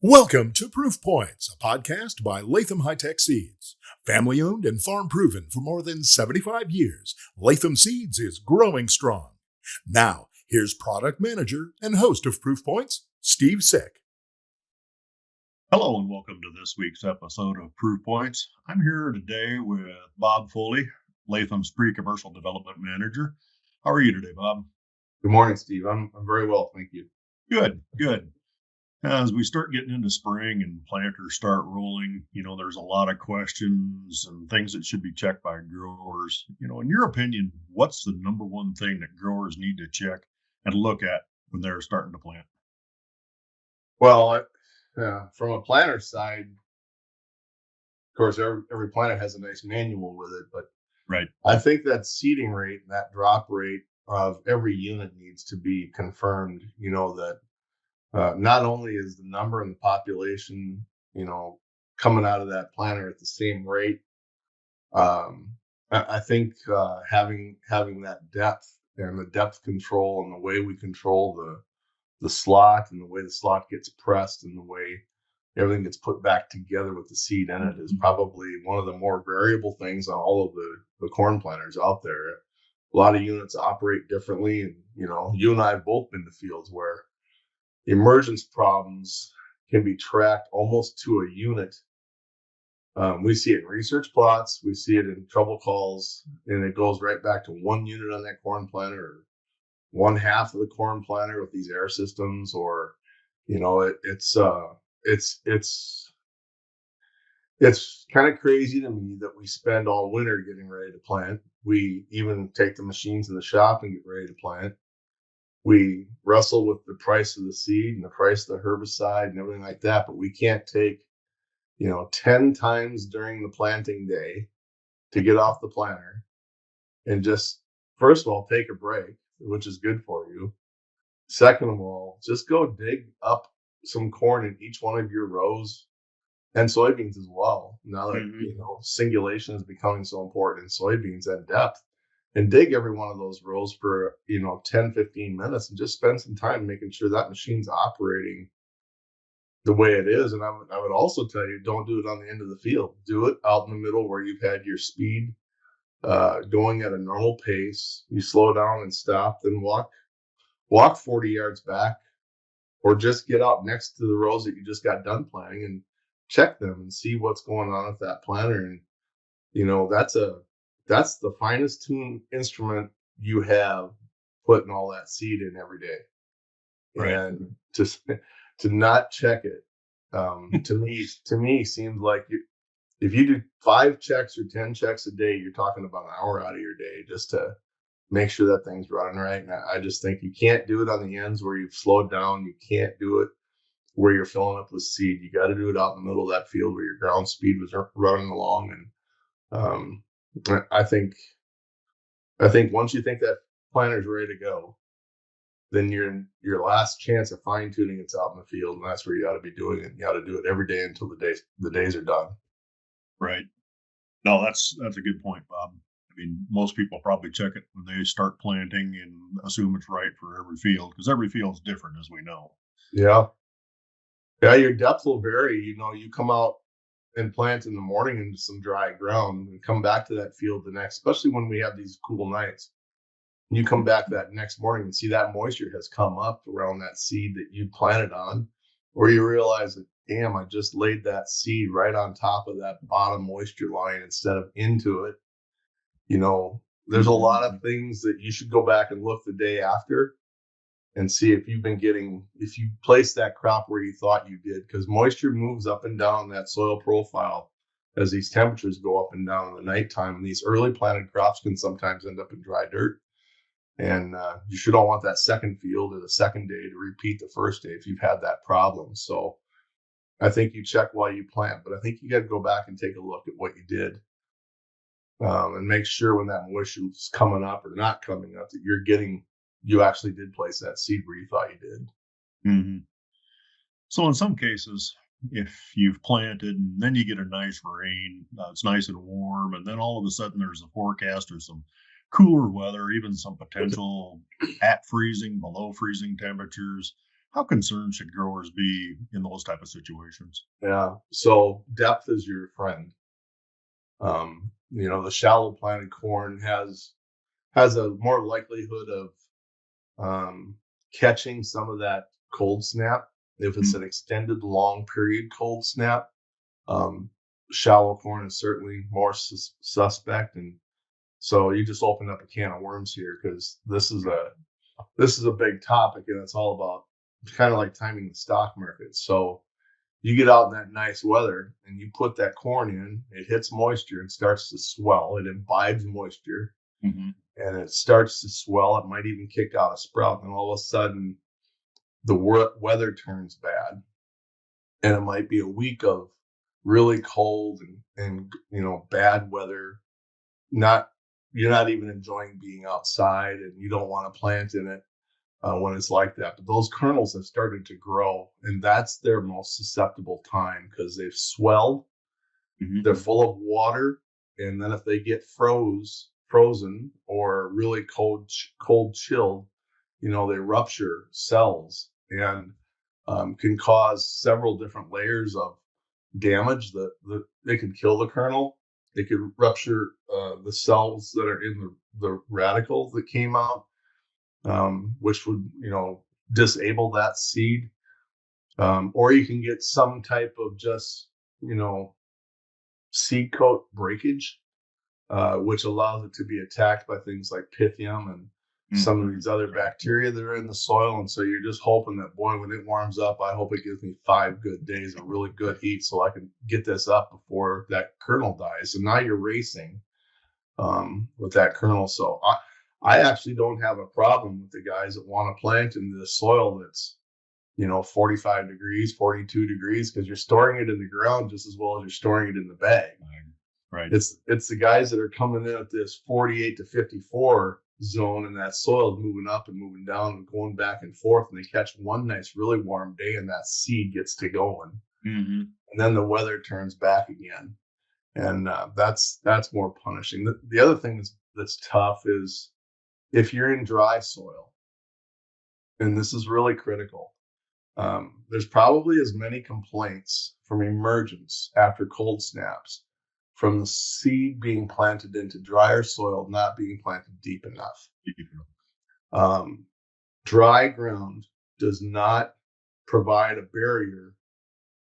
Welcome to Proof Points, a podcast by Latham High-Tech Seeds. Family owned and farm proven for more than 75 years, Latham Seeds is growing strong. Now, here's product manager and host of Proof Points, Steve Sick. Hello and welcome to this week's episode of Proof Points. I'm here today with Bob Foley, Latham's pre-commercial development manager. How are you today, Bob? Good morning, Steve. I'm very well, thank you. Good. As we start getting into spring and planters start rolling, there's a lot of questions and things that should be checked by growers. In your opinion, what's the number one thing that growers need to check and look at when they're starting to plant? Well, from a planter side, of course, every planter has a nice manual with it, but right. I think that seeding rate, that drop rate of every unit needs to be confirmed. That not only is the number and the population, coming out of that planter at the same rate. I think having that depth and the depth control and the way we control the slot and the way the slot gets pressed and the way everything gets put back together with the seed in it is probably one of the more variable things on all of the corn planters out there. A lot of units operate differently, and you and I have both been to fields where emergence problems can be tracked almost to a unit. We see it in research plots, we see it in trouble calls, and it goes right back to one unit on that corn planter, or one half of the corn planter with these air systems, or it's kind of crazy to me that we spend all winter getting ready to plant. We even take the machines in the shop and get ready to plant. We wrestle with the price of the seed and the price of the herbicide and everything like that, but we can't take 10 times during the planting day to get off the planter and just, first of all, take a break, which is good for you. Second of all, just go dig up some corn in each one of your rows, and soybeans as well. Now that singulation is becoming so important in soybeans at depth, and dig every one of those rows for 10, 15 minutes and just spend some time making sure that machine's operating the way it is. And I would also tell you, don't do it on the end of the field. Do it out in the middle where you've had your speed going at a normal pace. You slow down and stop, then walk 40 yards back, or just get out next to the rows that you just got done planting and check them and see what's going on with that planter. And that's the finest tuned instrument you have, putting all that seed in every day. Right. And to not check it, to me seems like if you do 5 checks or 10 checks a day, you're talking about an hour out of your day just to make sure that thing's running right. And I just think you can't do it on the ends where you've slowed down. You can't do it where you're filling up with seed. You got to do it out in the middle of that field where your ground speed was running along. And I think once you think that planter's ready to go, then your last chance of fine tuning it's out in the field, and that's where you ought to be doing it. You ought to do it every day until the days are done. Right. No, that's a good point, Bob. I mean, most people probably check it when they start planting and assume it's right for every field, because every field's different, as we know. Yeah, your depth will vary. You come out and plant in the morning into some dry ground and come back to that field the next, especially when we have these cool nights. You come back that next morning and see that moisture has come up around that seed that you planted on, or you realize that, damn, I just laid that seed right on top of that bottom moisture line instead of into it. There's a lot of things that you should go back and look the day after and see if you place that crop where you thought you did, because moisture moves up and down that soil profile as these temperatures go up and down in the nighttime. And these early planted crops can sometimes end up in dry dirt. And you sure don't want that second field or the second day to repeat the first day if you've had that problem. So I think you check while you plant, but I think you got to go back and take a look at what you did, and make sure when that moisture is coming up or not coming up that you actually did place that seed where you thought you did. Mm-hmm. So in some cases, if you've planted and then you get a nice rain, it's nice and warm, and then all of a sudden there's a forecast or some cooler weather, even some potential at freezing, below freezing temperatures. How concerned should growers be in those type of situations? Yeah. So depth is your friend. The shallow planted corn has a more likelihood of catching some of that cold snap if it's Mm, an extended long period cold snap. Um, Shallow corn is certainly more suspect, and so you just opened up a can of worms here because this is a big topic, and it's all about kind of like timing the stock market. So you get out in that nice weather and you put that corn in, it hits moisture and starts to swell. It imbibes moisture mm-hmm. and it starts to swell. It might even kick out a sprout, and all of a sudden the weather turns bad, and it might be a week of really cold and bad weather. Not You're not even enjoying being outside, and you don't want to plant in it when it's like that. But those kernels have started to grow, and that's their most susceptible time because they've swelled, Mm-hmm. they're full of water, and then if they get frozen or really cold chilled, they rupture cells and can cause several different layers of damage. That they could kill the kernel. They could rupture the cells that are in the radicals that came out, which would disable that seed. Or you can get some type of just seed coat breakage, which allows it to be attacked by things like Pythium and some of these other bacteria that are in the soil. And so you're just hoping that, boy, when it warms up, I hope it gives me 5 good days of really good heat so I can get this up before that kernel dies. So now you're racing with that kernel. So I actually don't have a problem with the guys that want to plant in the soil that's 45 degrees, 42 degrees, because you're storing it in the ground just as well as you're storing it in the bag. Right. It's the guys that are coming in at this 48 to 54 zone, and that soil is moving up and moving down and going back and forth, and they catch one nice, really warm day, and that seed gets to going, Mm-hmm. and then the weather turns back again, and that's more punishing. The other thing that's tough is if you're in dry soil, and this is really critical. There's probably as many complaints from emergence after cold snaps from the seed being planted into drier soil not being planted deep enough. Dry ground does not provide a barrier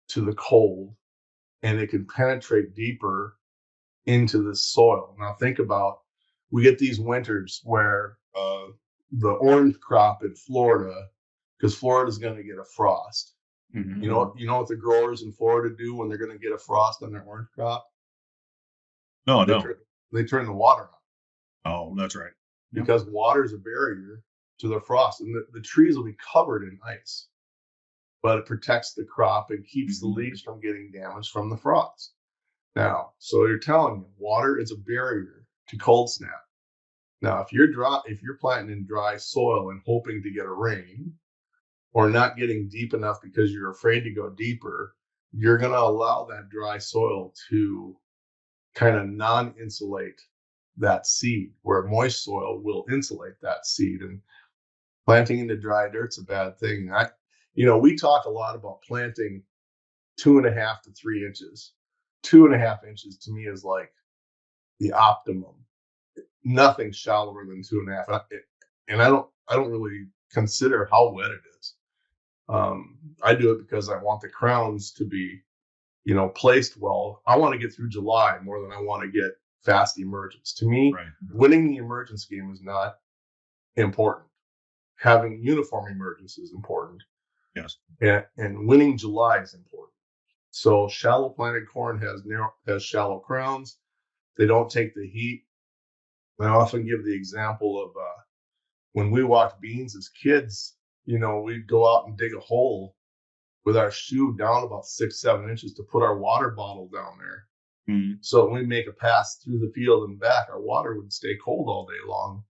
to the cold, and it can penetrate deeper into the soil. Now think about, we get these winters where the orange crop in Florida, because Florida's going to get a frost. Mm-hmm. You know what the growers in Florida do when they're going to get a frost on their orange crop? No, They turn the water on Oh, that's right. Yep. because water is a barrier to the frost, and the trees will be covered in ice, but it protects the crop and keeps the leaves from getting damaged from the frost. Now, so you're telling me water is a barrier to cold snap. Now, if you're planting in dry soil and hoping to get a rain, or not getting deep enough because you're afraid to go deeper, you're going to allow that dry soil to kind of non-insulate that seed, where moist soil will insulate that seed. And planting into dry dirt's a bad thing. We talk a lot about planting 2.5 to 3 inches. 2.5 inches to me is like the optimum. Nothing shallower than 2.5. And I don't really consider how wet it is. I do it because I want the crowns to be, placed well. I want to get through July more than I want to get fast emergence. To me, Right. winning the emergence game is not important. Having uniform emergence is important. Yes. And winning July is important. So shallow planted corn has shallow crowns. They don't take the heat. I often give the example of when we walked beans as kids. We'd go out and dig a hole with our shoe down about 6-7 inches to put our water bottle down there. Mm-hmm. So when we make a pass through the field and back, our water would stay cold all day long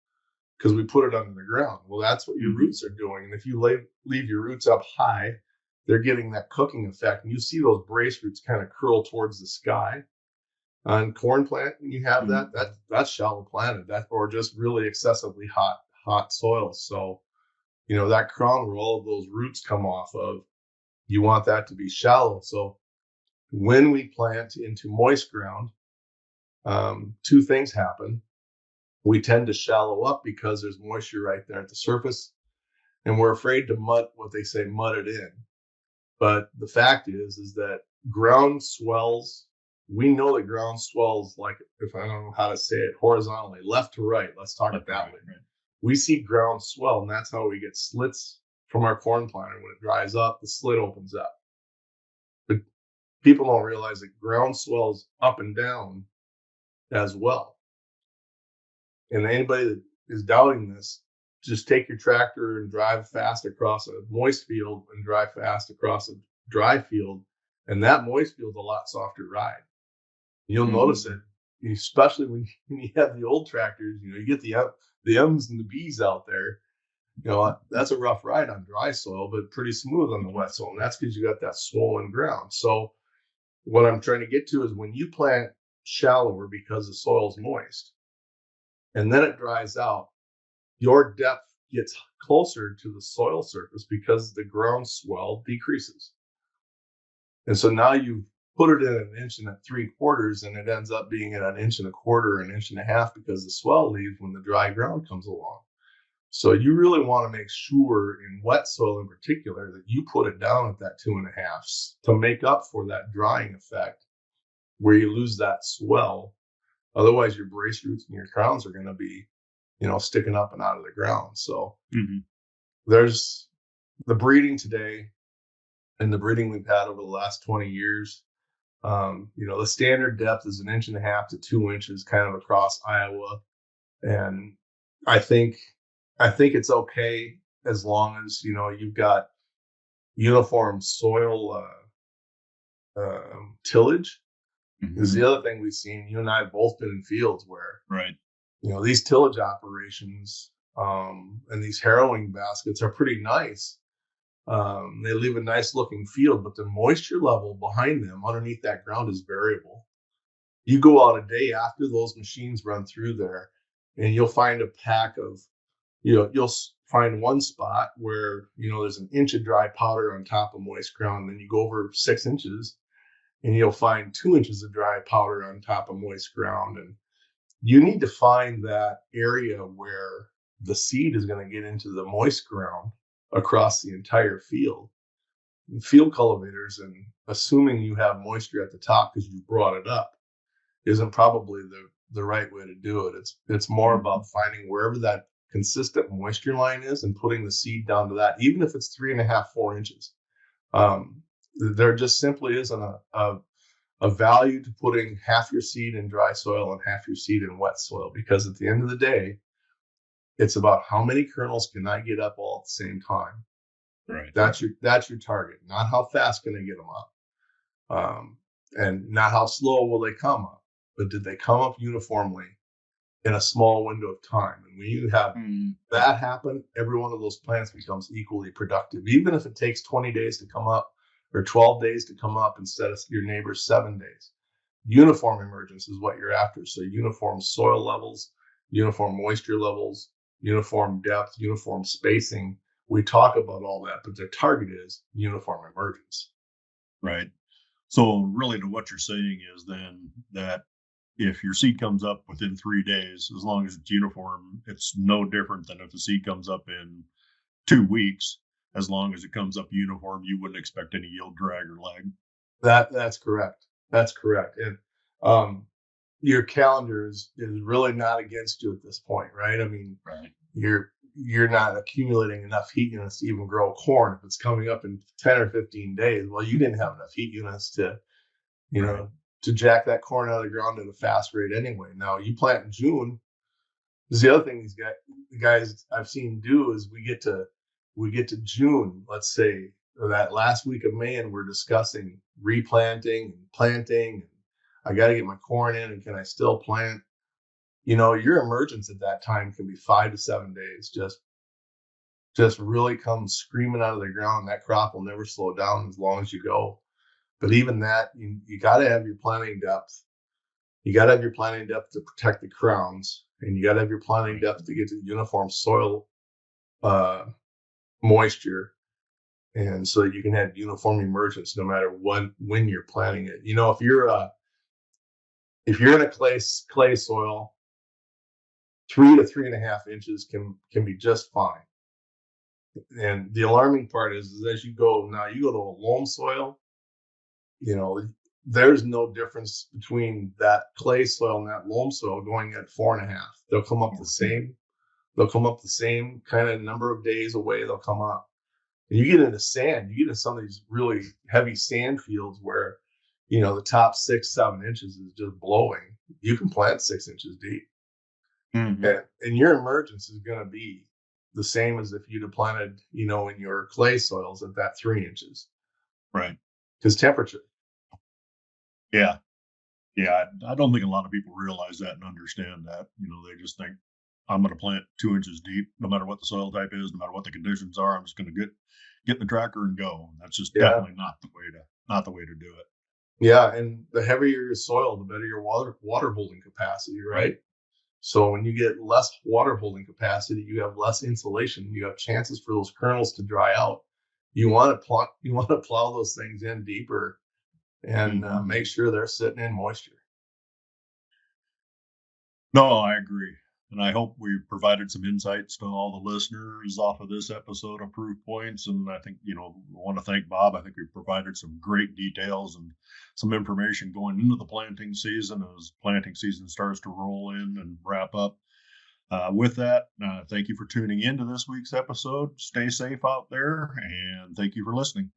because we put it under the ground. Well, that's what your roots are doing. And if you leave your roots up high, they're getting that cooking effect. And you see those brace roots kind of curl towards the sky. On corn plant, when you have that's shallow planted, or just really excessively hot soil. So that crown where all of those roots come off of, you want that to be shallow. So when we plant into moist ground, two things happen. We tend to shallow up because there's moisture right there at the surface, and we're afraid to mud it in. But the fact is that ground swells. We know that ground swells, like, if I don't know how to say it, horizontally, left to right. Let's talk it that way. Right. We see ground swell, and that's how we get slits from our corn planter. When it dries up, the slit opens up. But people don't realize that ground swells up and down as well. And anybody that is doubting this, just take your tractor and drive fast across a moist field and drive fast across a dry field, and that moist field's a lot softer ride. You'll notice it, especially when you have the old tractors. You get the M's and the B's out there. That's a rough ride on dry soil, but pretty smooth on the wet soil. And that's because you got that swollen ground. So what I'm trying to get to is when you plant shallower because the soil's moist, and then it dries out, your depth gets closer to the soil surface because the ground swell decreases. And so now you put it in 1 3/4 inches, and it ends up being at 1 1/4 inches, 1.5 inches, because the swell leaves when the dry ground comes along. So you really want to make sure in wet soil in particular that you put it down at that 2.5 to make up for that drying effect where you lose that swell. Otherwise, your brace roots and your crowns are going to be, sticking up and out of the ground. So there's the breeding today and the breeding we've had over the last 20 years. The standard depth is 1.5 inches to 2 inches kind of across Iowa. And I think it's okay as long as, you've got uniform soil tillage. Is the other thing we've seen. You and I have both been in fields where, right, these tillage operations and these harrowing baskets are pretty nice. They leave a nice looking field, but the moisture level behind them underneath that ground is variable. You go out a day after those machines run through there, and you'll find a pack of, you'll find one spot where, there's 1 inch of dry powder on top of moist ground. Then you go over 6 inches, and you'll find 2 inches of dry powder on top of moist ground. And you need to find that area where the seed is going to get into the moist ground across the entire field. Field cultivators, and assuming you have moisture at the top because you brought it up, isn't probably the right way to do it. It's more about finding wherever that consistent moisture line is and putting the seed down to that, even if it's 3.5, 4 inches. There just simply isn't a value to putting half your seed in dry soil and half your seed in wet soil, because at the end of the day, it's about how many kernels can I get up all at the same time. Right. That's your target, not how fast can I get them up, and not how slow will they come up, but did they come up uniformly in a small window of time? And when you have that happen, every one of those plants becomes equally productive, even if it takes 20 days to come up or 12 days to come up instead of your neighbor's 7 days. Uniform emergence is what you're after. So uniform soil levels, uniform moisture levels, uniform depth, uniform spacing. We talk about all that, but the target is uniform emergence. Right. So really, to what you're saying is then that if your seed comes up within 3 days, as long as it's uniform, it's no different than if the seed comes up in 2 weeks. As long as it comes up uniform, you wouldn't expect any yield drag or lag. That's correct. That's correct. And your calendar is really not against you at this point, right? I mean, right. You're not accumulating enough heat units to even grow corn. If it's coming up in 10 or 15 days, well, you didn't have enough heat units to, to jack that corn out of the ground at a fast rate anyway. Now you plant in June. This is the other thing the guys I've seen do is we get to June, let's say, or that last week of May, and we're discussing replanting and planting. I got to get my corn in, and can I still plant? Your emergence at that time can be 5 to 7 days. Just really come screaming out of the ground. That crop will never slow down as long as you go. But even that, you got to have your planting depth. You got to have your planting depth to protect the crowns, and you got to have your planting depth to get to uniform soil moisture, and so you can have uniform emergence no matter when you're planting it. If you're in a clay soil, 3 to 3.5 inches can be just fine. And the alarming part is as you go to a loam soil, there's no difference between that clay soil and that loam soil going at 4.5. They'll come up the same. They'll come up the same kind of number of days away. They'll come up. And you get into sand, you get into some of these really heavy sand fields where, the top 6-7 inches is just blowing. You can plant 6 inches deep. Mm-hmm. And your emergence is going to be the same as if you'd have planted, in your clay soils at that 3 inches. Right. Because temperature. Yeah. Yeah. I don't think a lot of people realize that and understand that. They just think I'm going to plant 2 inches deep, no matter what the soil type is, no matter what the conditions are. I'm just going to get in the tractor and go. That's just definitely not the way to do it. Yeah. And the heavier your soil, the better your water holding capacity, right? So when you get less water holding capacity, you have less insulation. You have chances for those kernels to dry out. You want to plow those things in deeper and make sure they're sitting in moisture. No, I agree. And I hope we provided some insights to all the listeners off of this episode of Proof Points. And I think, I want to thank Bob. I think we provided some great details and some information going into the planting season as planting season starts to roll in and wrap up. With that, thank you for tuning in to this week's episode. Stay safe out there, and thank you for listening.